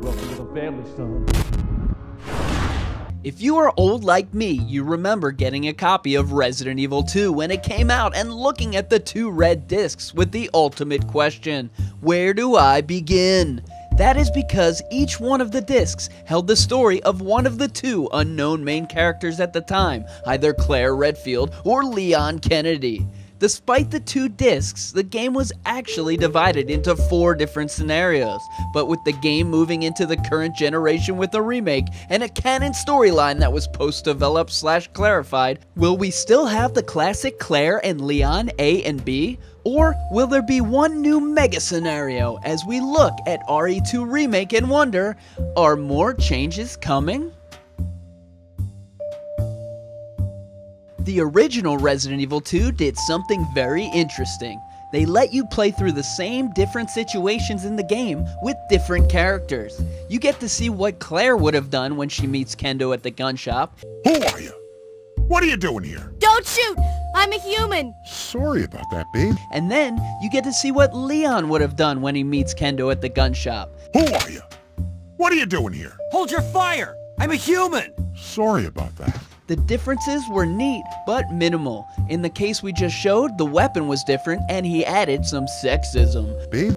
Welcome to the family, son. If you are old like me, you remember getting a copy of Resident Evil 2 when it came out and looking at the 2 red discs with the ultimate question, where do I begin? That is because each one of the discs held the story of one of the 2 unknown main characters at the time, either Claire Redfield or Leon Kennedy. Despite the 2 discs, the game was actually divided into 4 different scenarios, but with the game moving into the current generation with a remake and a canon storyline that was post-developed/clarified, will we still have the classic Claire and Leon A and B? Or will there be one new mega scenario as we look at RE2 Remake and wonder, are more changes coming? The original Resident Evil 2 did something very interesting. They let you play through the same different situations in the game with different characters. You get to see what Claire would have done when she meets Kendo at the gun shop. Who are you? What are you doing here? Don't shoot! I'm a human! Sorry about that, babe. And then you get to see what Leon would have done when he meets Kendo at the gun shop. Who are you? What are you doing here? Hold your fire! I'm a human! Sorry about that. The differences were neat, but minimal. In the case we just showed, the weapon was different and he added some sexism. Babe.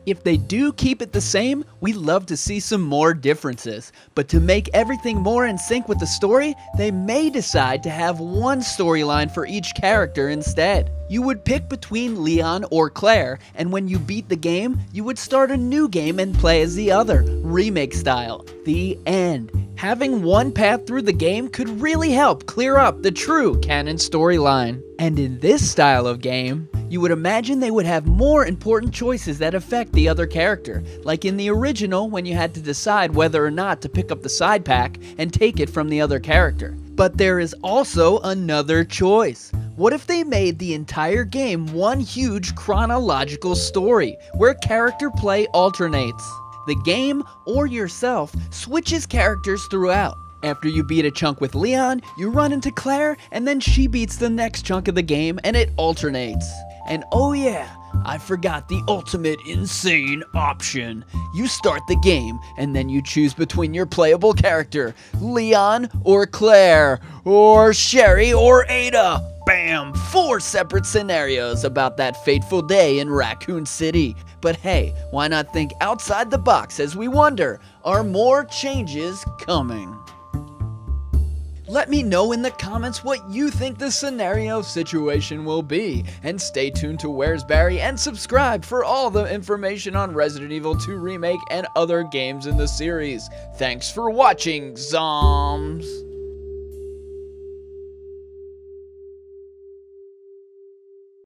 If they do keep it the same, we'd love to see some more differences. But to make everything more in sync with the story, they may decide to have one storyline for each character instead. You would pick between Leon or Claire, and when you beat the game, you would start a new game and play as the other, remake style. The end. Having one path through the game could really help clear up the true canon storyline. And in this style of game, you would imagine they would have more important choices that affect the other character, like in the original when you had to decide whether or not to pick up the side pack and take it from the other character. But there is also another choice. What if they made the entire game one huge chronological story, where character play alternates? The game, or yourself, switches characters throughout. After you beat a chunk with Leon, you run into Claire, and then she beats the next chunk of the game, and it alternates. And oh yeah, I forgot the ultimate insane option. You start the game, and then you choose between your playable character, Leon or Claire, or Sherry or Ada. Bam! 4 separate scenarios about that fateful day in Raccoon City. But hey, why not think outside the box as we wonder, are more changes coming? Let me know in the comments what you think the scenario situation will be, and stay tuned to Where's Barry and subscribe for all the information on Resident Evil 2 Remake and other games in the series. Thanks for watching, Zoms!